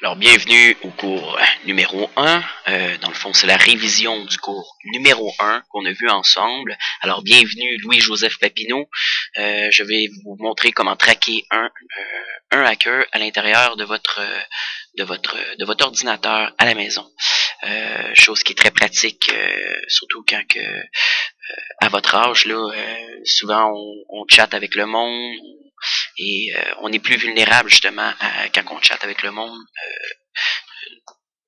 Alors, bienvenue au cours numéro 1. Dans le fond, c'est la révision du cours numéro 1 qu'on a vu ensemble. Alors, bienvenue Louis-Joseph Papineau. Je vais vous montrer comment traquer un hacker à l'intérieur de votre ordinateur à la maison. Chose qui est très pratique, surtout quand à votre âge, là, souvent on chatte avec le monde. Et on est plus vulnérable justement quand on chatte avec le monde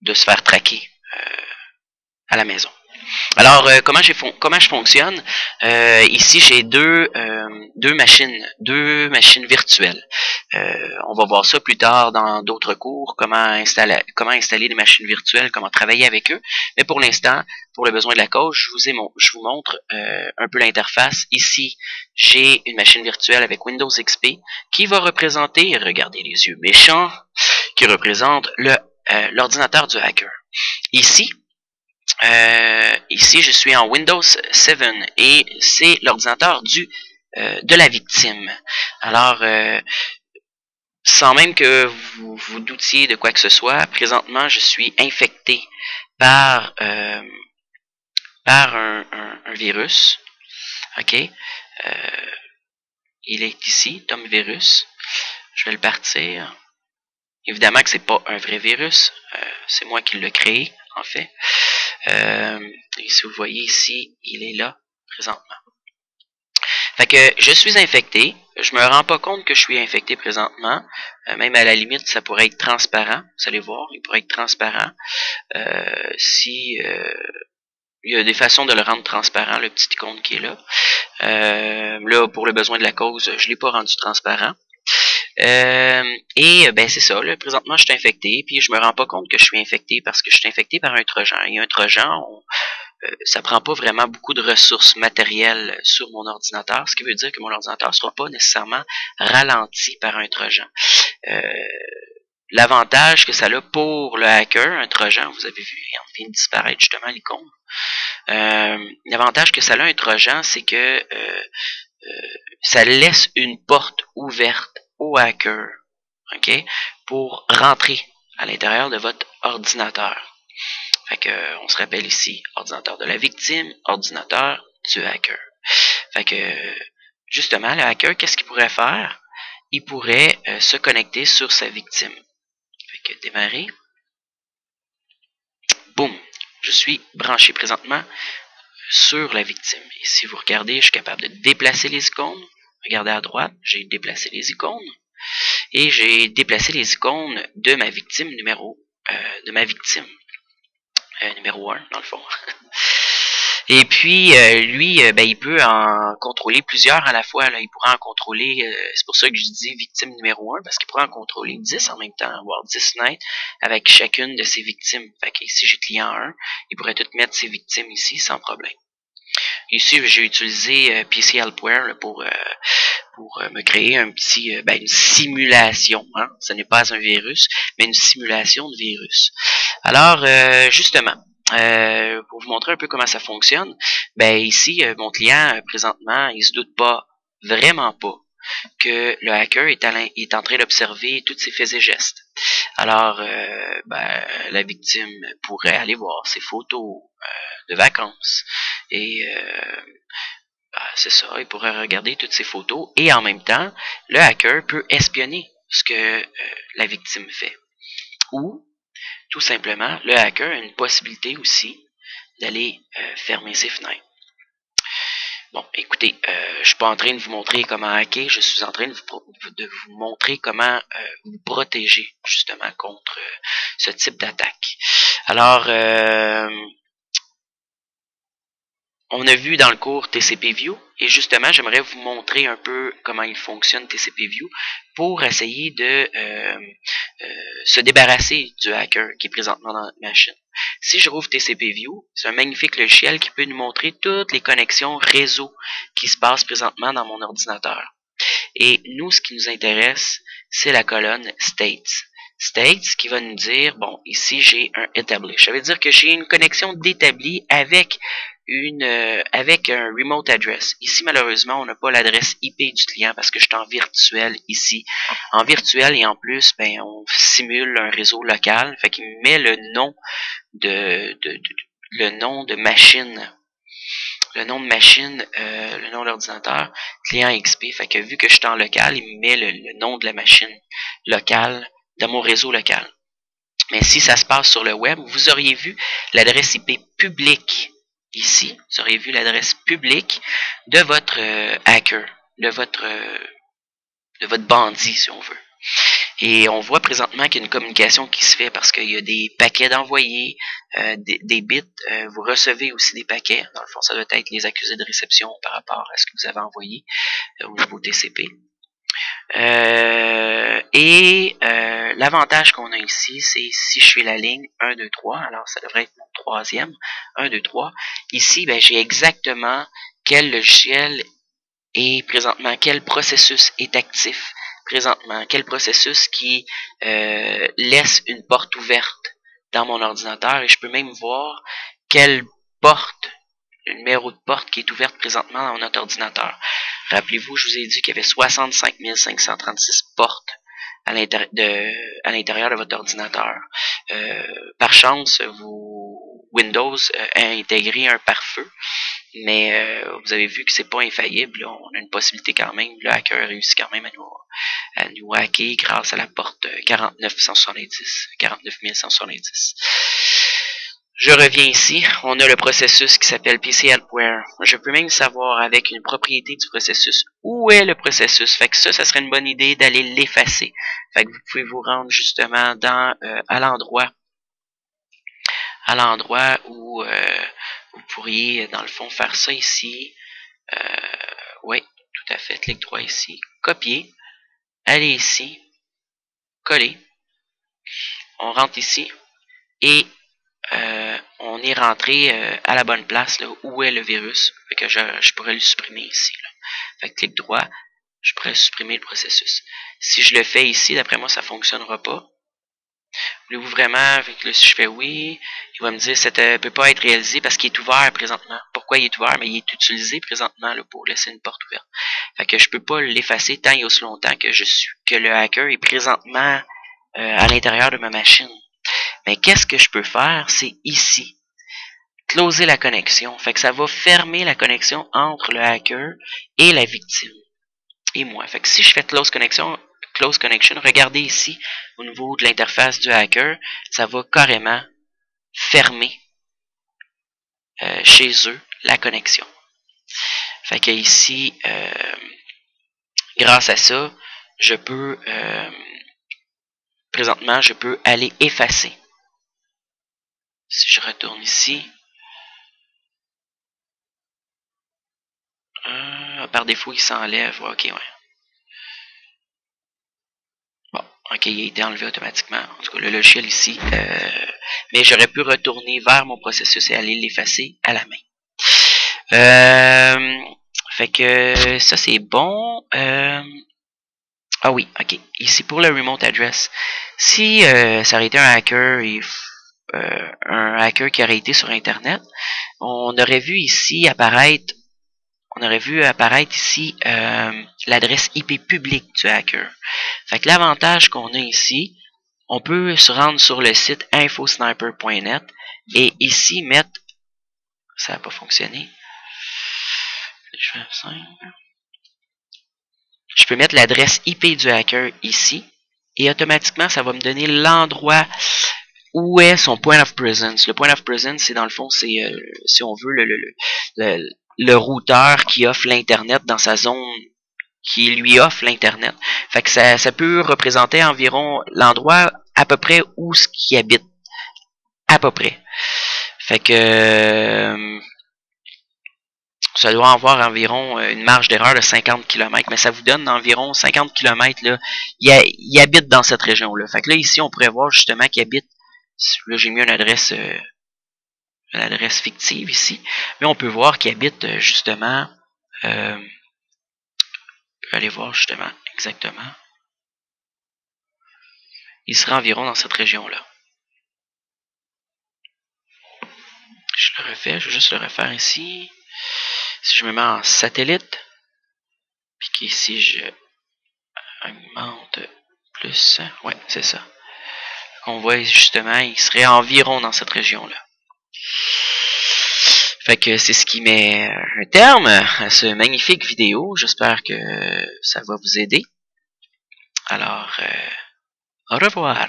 de se faire traquer à la maison. Alors, comment je fonctionne? Ici, j'ai deux machines virtuelles. On va voir ça plus tard dans d'autres cours, comment installer des machines virtuelles, comment travailler avec eux. Mais pour l'instant, pour le besoin de la cause, je vous montre un peu l'interface. Ici, j'ai une machine virtuelle avec Windows XP qui va représenter, regardez les yeux méchants, qui représente l'ordinateur du hacker. Ici, je suis en Windows 7 et c'est l'ordinateur de la victime. Alors, sans même que vous vous doutiez de quoi que ce soit, présentement, je suis infecté par un virus. OK? Il est ici, Tom Virus. Je vais le partir. Évidemment que c'est pas un vrai virus. C'est moi qui l'ai créé, en fait. Et si vous voyez ici, il est là, présentement. Fait que je suis infecté. Je me rends pas compte que je suis infecté présentement. Même à la limite, ça pourrait être transparent. Vous allez voir, il pourrait être transparent. Il y a des façons de le rendre transparent, le petit icône qui est là. Là, pour le besoin de la cause, je l'ai pas rendu transparent. Ben c'est ça, là, présentement je suis infecté, puis je me rends pas compte que je suis infecté parce que je suis infecté par un trojan. Et un trojan, ça prend pas vraiment beaucoup de ressources matérielles sur mon ordinateur, ce qui veut dire que mon ordinateur sera pas nécessairement ralenti par un trojan. L'avantage que ça a pour le hacker, un trojan, vous avez vu, il vient de disparaître justement l'icône. L'avantage que ça a un trojan, c'est que ça laisse une porte ouverte au hacker, OK, pour rentrer à l'intérieur de votre ordinateur. Fait que, on se rappelle ici, ordinateur de la victime, ordinateur du hacker. Fait que, justement, le hacker, qu'est-ce qu'il pourrait faire? Il pourrait se connecter sur sa victime. Fait que, démarrer. Boum! Je suis branché présentement sur la victime. Et si vous regardez, je suis capable de déplacer les icônes. Regardez à droite, j'ai déplacé les icônes. Et j'ai déplacé les icônes de ma victime numéro 1, dans le fond. Et puis, lui, il peut en contrôler plusieurs à la fois. Là. Il pourra en contrôler, c'est pour ça que je dis victime numéro 1, parce qu'il pourra en contrôler 10 en même temps, voire 10 net, avec chacune de ses victimes. Fait que si j'ai client 1, il pourrait tout mettre ses victimes ici sans problème. Ici, j'ai utilisé PC Helpware là, pour me créer une simulation. Hein? Ce n'est pas un virus, mais une simulation de virus. Alors, justement, pour vous montrer un peu comment ça fonctionne, ici, mon client, présentement, il se doute vraiment pas, que le hacker est en train d'observer tous ses faits et gestes. Alors, la victime pourrait aller voir ses photos de vacances et c'est ça, il pourrait regarder toutes ces photos et en même temps, le hacker peut espionner ce que la victime fait. Ou, tout simplement, le hacker a une possibilité aussi d'aller fermer ses fenêtres. Bon, écoutez, je suis pas en train de vous montrer comment hacker, je suis en train de vous montrer comment vous protéger justement contre ce type d'attaque. Alors, on a vu dans le cours TCP/View et justement, j'aimerais vous montrer un peu comment il fonctionne TCP/View pour essayer de se débarrasser du hacker qui est présentement dans notre machine. Si je rouvre TCP/View, c'est un magnifique logiciel qui peut nous montrer toutes les connexions réseau qui se passent présentement dans mon ordinateur. Et nous, ce qui nous intéresse, c'est la colonne States. States qui va nous dire, bon, ici j'ai un Establish. Ça veut dire que j'ai une connexion d'établi avec avec un remote address. Ici, malheureusement, on n'a pas l'adresse IP du client parce que je suis en virtuel ici. En virtuel et en plus, ben, on simule un réseau local. Fait qu'il me met le nom le nom de machine. Le nom de machine, le nom d'ordinateur, client XP. Fait que vu que je suis en local, il me met le nom de la machine locale dans mon réseau local. Mais si ça se passe sur le web, vous auriez vu l'adresse IP publique ici. Vous auriez vu l'adresse publique de votre hacker, de votre bandit, si on veut. Et on voit présentement qu'il y a une communication qui se fait parce qu'il y a des paquets d'envoyés, des bits. Vous recevez aussi des paquets. Dans le fond, ça doit être les accusés de réception par rapport à ce que vous avez envoyé au niveau TCP. L'avantage qu'on a ici, c'est si je fais la ligne 1, 2, 3, alors ça devrait être mon troisième, 1, 2, 3. Ici, ben, j'ai exactement quel logiciel est présentement, quel processus est actif présentement, quel processus qui laisse une porte ouverte dans mon ordinateur et je peux même voir quelle porte, le numéro de porte qui est ouverte présentement dans notre ordinateur. Rappelez-vous, je vous ai dit qu'il y avait 65 536 portes à l'intérieur de votre ordinateur. Par chance, Windows a intégré un pare-feu, mais vous avez vu que c'est pas infaillible. Là, on a une possibilité quand même. Le hacker réussit quand même à nous hacker grâce à la porte 49 170. Je reviens ici, on a le processus qui s'appelle PC Helpware. Je peux même savoir avec une propriété du processus où est le processus. Fait que ça serait une bonne idée d'aller l'effacer. Fait que vous pouvez vous rendre justement à l'endroit où vous pourriez dans le fond faire ça ici. Oui, tout à fait, clic droit ici, copier, aller ici, coller. On rentre ici et on est rentré à la bonne place, là, où est le virus. Fait que je pourrais le supprimer ici. Là. Fait que clic droit, je pourrais supprimer le processus. Si je le fais ici, d'après moi, ça ne fonctionnera pas. Voulez-vous vraiment? Fait que là, si je fais oui, il va me dire que ça ne peut pas être réalisé parce qu'il est ouvert présentement. Pourquoi il est ouvert? Mais il est utilisé présentement là, pour laisser une porte ouverte. Fait que je peux pas l'effacer tant et aussi longtemps que le hacker est présentement à l'intérieur de ma machine. Mais qu'est-ce que je peux faire? C'est ici. Closer la connexion. Fait que ça va fermer la connexion entre le hacker et la victime. Et moi. Fait que si je fais close connection, regardez ici, au niveau de l'interface du hacker, ça va carrément fermer chez eux la connexion. Fait que ici, grâce à ça, je peux présentement, je peux aller effacer. Si je retourne ici, par défaut, il s'enlève. Ok, ouais. Bon, ok, il a été enlevé automatiquement. En tout cas, le logiciel ici. Mais j'aurais pu retourner vers mon processus et aller l'effacer à la main. Fait que ça, c'est bon. Ah oui, ok. Ici, pour le remote address, si ça aurait été un hacker qui aurait été sur Internet, on aurait vu ici apparaître l'adresse IP publique du hacker. Fait que l'avantage qu'on a ici, on peut se rendre sur le site infosniper.net et ici mettre... Ça n'a pas fonctionné. Je peux mettre l'adresse IP du hacker ici et automatiquement, ça va me donner l'endroit où est son point of presence. Le point of presence, c'est dans le fond, c'est, si on veut, le routeur qui offre l'Internet dans sa zone qui lui offre l'Internet. Fait que ça peut représenter environ l'endroit à peu près où ce qui habite. À peu près. Fait que ça doit avoir environ une marge d'erreur de 50 km, mais ça vous donne environ 50 km. Là, il habite dans cette région-là. Fait que là, ici, on pourrait voir justement qu'il habite. Là, j'ai mis une adresse fictive ici. Mais on peut voir qu'il habite justement. Je vais aller voir justement exactement. Il sera environ dans cette région-là. Je le refait. Je vais juste le refaire ici. Si je me mets en satellite, puis qu'ici je augmente plus, ouais, c'est ça. On voit justement, il serait environ dans cette région-là. Fait que c'est ce qui met un terme à ce magnifique vidéo. J'espère que ça va vous aider. Alors, au revoir.